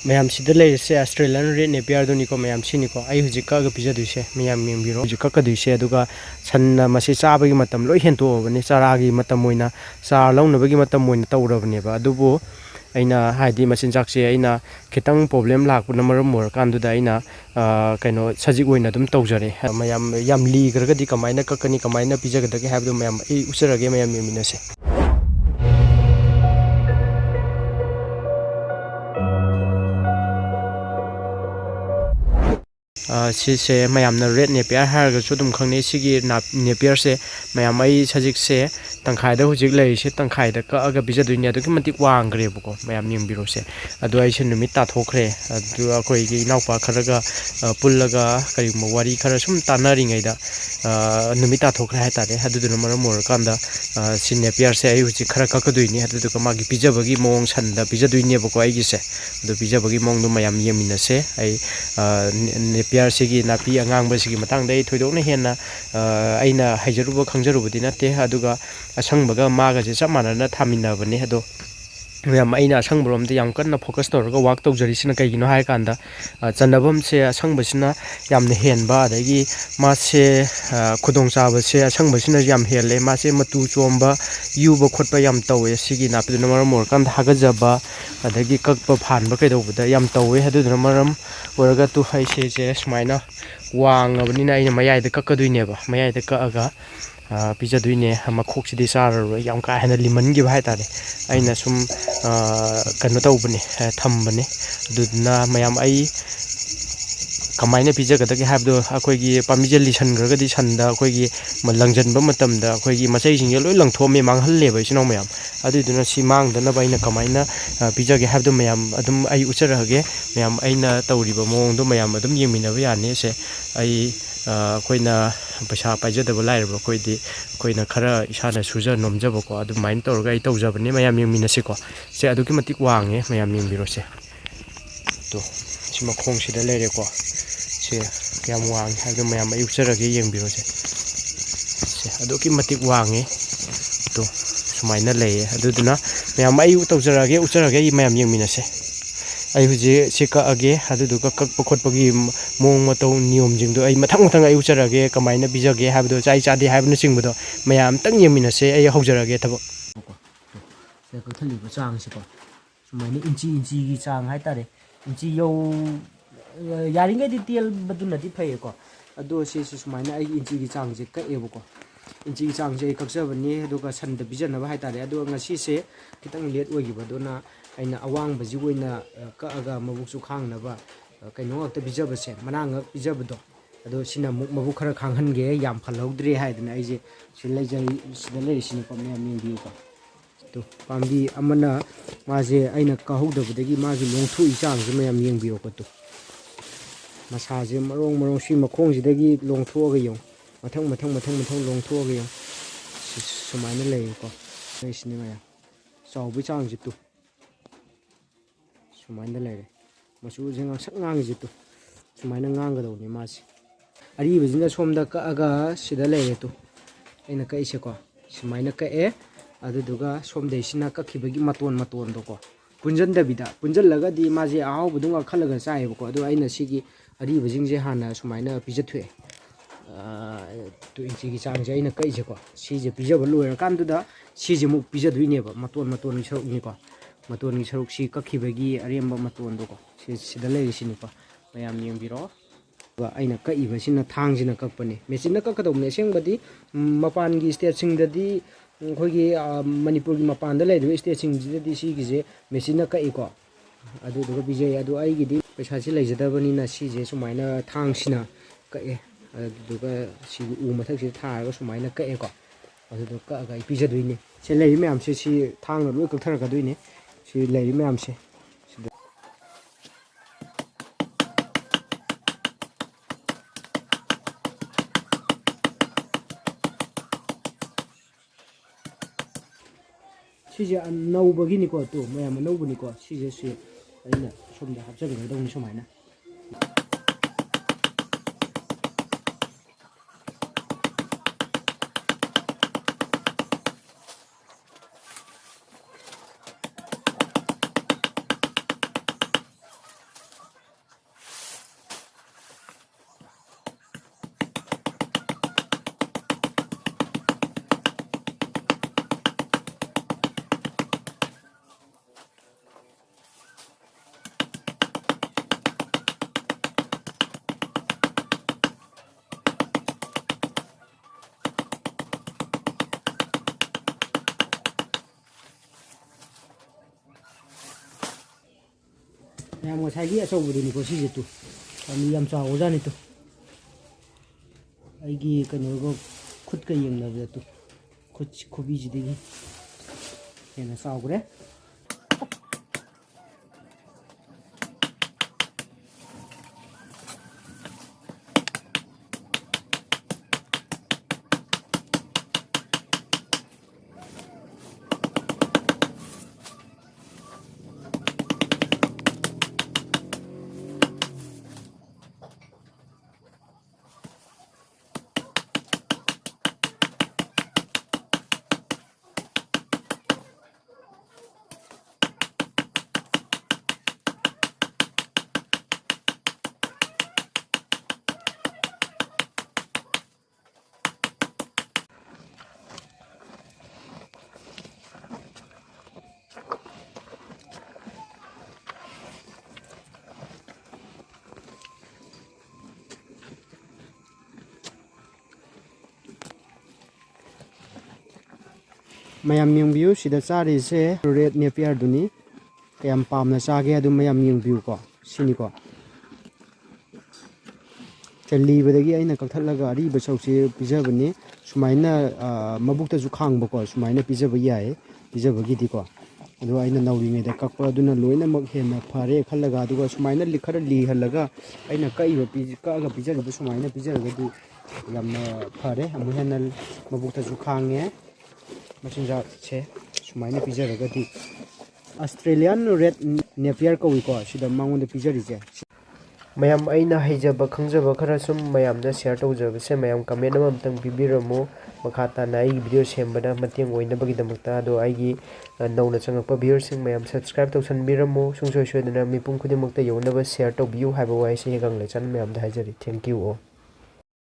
mayam sida leise Australian red napier do niko mayam siniko ai hujik ka ga pija duise mayam mingbiro hujik ka duise aduga sanna masi chaba gi matam loi hento bani chara gi matam moina char launa bagi matam moina tawrabani ba adubu aina haidi machin jakse aina khitang problem lakpuna maram mor kanduda aina kaino sajik oina dum tawjare mayam yam li gargadi kamaina kakani kamaina pijagadagi habdu mayam ai usarage mayam minase से ma'am red Napier है खाने Napier से ma'am सजिक से तंखाद हजिक लेसे तंखाद कग पीजदने वांग्रेबको ma'am यंगो से नुमित ताथोख्रे अखोई इनाउपा खरगा पुल्लगा कई वारी खर सूम तानरीद नुमित ताथोख्रे हाइतारे मरम ओरकान सी नेपियर से हजिक खर ककदोनी मागी पीजबगी मौंग सन पीजदनेबको से पीजबगी मौंग मैम यंगसे नेपियर से नापी आगांग थोड़ना हेना अना हजरूब खंजरूबदी नाते असंबगा मागसे चप मानना थामिनबने मैम अना असंबरोम कन्ना फोकस तौर वाक तौजरीसीना कईगिनो है कांदा चंदबम से असंबसीना यामना हेनबा अदगी मासे खुदोंग चाबसे असंबसीना याम हेले मासे मतु चोंबा युबा खोटबा याम तौवे सिगी नापीदुना मरम ओरकान हागजबा अदगी कक्पा फानबा कइदौबदा याम तौवे हदुदुना मरम ओरगा तु हाइसे सुमाइना वांगबनिना अइना मयाइदा कक्कदुइनेबा मयाइदा कक्अगा पीजदुइने मखोक्सिदि चाररोय याम का हेना लिमनगिबा हाइतारे अइना सुम कनो तौबने थम्बने अदुदुना मयाम अइ कमायना पीजगदगे हाबदो अखोइगी पामिजे लिसनग्रगदी सनदा अखोइगी लंजनबा मतमदा अखोइगी मचैसिंगे लोइ लंथोमे मांगहल्लेबा इसिनाव मयाम अदुदुना सि मांगदनबा अइना कमायना पीजगे हाबदो मयाम अदुम अइ उचरहगे मयाम अइना तौरिबा मोंगदो मयाम अदुम येमिनबा याने से अइ अखोइना पैसा पाइजदबा लाइरबा अखोइदी अखोइना खरा इसाना सुजा नोमजबको अदुमाइन तौरगा अइ तौजबने मयाम येमिनसेको से अदुकी मतिक वांगे मयाम येंबिरोसे तो सिमा खोंगसिदा लेरेको से क्या वांग है मैम उचरगे येंबिरोसे से अदुकी मतिक वांगे तो सुमाइना लेये अदुदुना मैम तौजरगे उचरगे मैम येंमिनसे आई हुजे से कअगे अदुदुगा कक्प खोटपगी मोंग मतौ नियम जिंगदो आई मथंग मथंग आई उचरगे कमाइना बिजगे हाबदो चाइ चादे हाबन सिंगबदो मैम तंग येंमिनसे आई हौजरगे थबक से कथलिबो चांगसिको सुमाइना इंची इंची की चांग हाइतारे इंची यौ यारिंगैदी तेल बदुनदी फैको अदो से सुमाइना आई इंची की चांग से कएबको इंची की चांग से कक्जबनी अदुगा सन द बिजनबा हाइतारे अदो ngasi से खितंग लेट ओगिबदोना अइना अवांग बजी ओइना कअगा मबुकसु खांगनबा कइनो अक्ता बिजबसे मनांग बिजबदो अदो सिना मबुक खरा खांगहनगे याम फलहौद्रे हाइदना आइजे सि लेजै सिदा लेरिसिनि को मैम मिंबिको तो पांबी अमना माजे अइना कहौदबदगी मागी लोंथुइ चांगसे मैम येंबिको तो मसाजे मरोंग मरोंग सी मखोंगसिदगी लोंथोगा यौ मथंग मथंग मथंग मथंग लोंथोगा यौ सुमाइना लेको इसने मया चाउबि चांगसि तु सुमाइना लेरे मसु जेंगा sak ngangi tu सुमाइना ngangadawni masi aribajina somda ka'aga sida lere tu aina kaise ko सुमाइना ka'e aduduga somdaisina kakhibagi maton maton do ko punjandabida punjallagadi maje ahawbudunga khalaga chaibako adu aina sigi अरीबजिंगजे हाना सुमाइना पिजथुए तो इंची की चांग से कईसे को सीजे पिजब लोर कानदुदा सीजे मुक पिजदुइनेबा मतोन मतोन की सरुकनिको मतोन की सरुक सी कखिबगी अरेंबा मतोन दो को सिदा लेरिसिनिको मयाम येंबिरो अइना कईबसिना थांगसिना कक्पने मेचिना कक्कदौने सेंगबदी मपान की स्टेट सिंगददी खोगी मणिपुर की मपान दा लेदो स्टेट सिंगददी सीगिजे मेचिना कईको अदुदुगा बिजय अदु आइगिदी पैसासी लेजदबनिना सीजे सुमाइना थांगसिना कए अदुदुगा सी उ मथकसि थारगा सुमाइना कएको अदुदु कअगा पिजदुइने से लेरि मैमसे सी थांगना लोइ कक्थरगदुइने सी लेरि मैमसे सीजे नौबगिनिको तो मैम नौबनिको सीजे सी अइना सोमदा हाबजगदौनि सुमाइना ꯃꯌꯥꯝ ꯉꯁꯥꯏꯒꯤ ꯑꯆꯧꯕꯗꯨꯅꯤꯀꯣ ꯁꯤꯁꯦ ꯇꯨ ꯃꯤ ꯌꯥꯝ ꯆꯥꯎꯕꯖꯥꯠꯅꯤ ꯇꯨ ꯑꯩꯒꯤ ꯀꯩꯅꯣꯒ ꯈꯨꯠꯀ ꯌꯦꯡꯅꯕꯗ ꯇꯨ ꯈꯨꯕꯤꯁꯤꯗꯒꯤ ꯍꯦꯟꯅ ꯆꯥꯎꯈ꯭ꯔꯦ ꯃꯌꯥꯝ ꯌꯦꯡꯕꯤꯌꯨ ꯁꯤꯗ ꯆꯥꯔꯤꯁꯦ ꯔꯦꯗ ꯅꯦꯄꯤꯌꯔꯗꯨꯅꯤ ꯀꯌꯥꯝ ꯄꯥꯝꯅ ꯆꯥꯒꯦ ꯑꯗꯨ ꯃꯌꯥꯝ ꯌꯦꯡꯕꯤꯌꯨꯀꯣ ꯁꯤꯅꯤꯀꯣ ꯂꯤꯕꯗꯒꯤ ꯑꯩꯅ ꯀꯛꯊꯠꯂꯒ ꯑꯔꯤꯕ ꯁꯔꯨꯛꯁꯤ ꯄꯤꯖꯕꯅꯤ ꯁꯨꯃꯥꯏꯅ ꯃꯕꯨꯛꯇꯁꯨ ꯈꯥꯡꯕꯀꯣ ꯁꯨꯃꯥꯏꯅ ꯄꯤꯖꯕ ꯌꯥꯏ ꯄꯤꯖꯕꯒꯤꯗꯤꯀꯣ ꯑꯗꯨꯒ ꯑꯩꯅ ꯅꯧꯔꯤꯉꯩꯗ ꯀꯛꯄ ꯑꯗꯨꯅ ꯂꯣꯏꯅꯃꯛ ꯍꯦꯟꯅ ꯐꯔꯦ ꯈꯜꯂꯒ ꯑꯗꯨꯒ ꯁꯨꯃꯥꯏꯅ ꯈꯔ ꯂꯤꯍꯜꯂꯒ ꯑꯩꯅ ꯀꯛꯑꯒ ꯄꯤꯖꯔꯤꯕ ꯁꯨꯃꯥꯏꯅ ꯄꯤꯖꯔꯒꯗꯤ ꯌꯥꯝꯅ ꯐꯔꯦ ꯑꯃꯨꯛ ꯍꯦꯟꯅ ꯃꯕꯨꯛꯇꯁꯨ ꯈꯥꯡꯉꯦ ꯃꯆꯤꯟꯖꯥꯛꯁꯦ ꯁꯨꯃꯥꯏꯅ ꯄꯤꯖꯔꯒꯗꯤ ꯑꯁꯇ꯭ꯔꯦꯂꯤꯌꯥꯟ ꯔꯦꯗ ꯅꯦꯄꯤꯌꯔ ꯀꯧꯏꯀꯣ ꯁꯤꯗ ꯃꯉꯣꯟꯗ ꯄꯤꯖꯔꯤꯁꯦ ꯃꯌꯥꯝ ꯑꯩꯅ ꯍꯩꯖꯕ ꯈꯪꯖꯕ ꯈꯔ ꯁꯨꯝ ꯃꯌꯥꯝꯗ ꯁꯤꯌꯔ ꯇꯧꯖꯕꯁꯦ ꯃꯌꯥꯝ ꯀꯃꯦꯟ ꯑꯃꯇꯪ ꯄꯤꯕꯤꯔꯝꯃꯨ ꯃꯈꯥ ꯇꯥꯅ ꯑꯩꯒꯤ ꯚꯤꯗꯤꯑꯣ ꯁꯦꯝꯕꯗ ꯃꯇꯦꯡ ꯑꯣꯏꯅꯕꯒꯤꯗꯃꯛꯇ ꯑꯗꯣ ꯑꯩꯒꯤ ꯅꯧꯅ ꯆꯪꯉꯛꯄ ꯚꯤꯌꯔꯁꯤꯡ ꯃꯌꯥꯝ ꯁꯕꯁꯀ꯭ꯔꯥꯏꯕ ꯇꯧꯁꯟꯕꯤꯔꯝꯃꯨ ꯁꯨꯡꯁꯣꯏ ꯁꯣꯏꯗꯅ ꯃꯤꯄꯨꯝ ꯈꯨꯗꯤꯡꯃꯛꯇ ꯌꯧꯅꯕ ꯁꯤꯌꯔ ꯇꯧꯕꯤꯌꯨ ꯍꯥꯏꯕ ꯋꯥꯍꯩꯁꯤ ꯍꯦꯒꯪ ꯂꯩꯆꯟ ꯃꯌꯥꯝꯗ ꯍꯥꯏꯖꯔꯤ ꯊꯦꯡꯛ ꯌꯨ ꯑꯣꯜ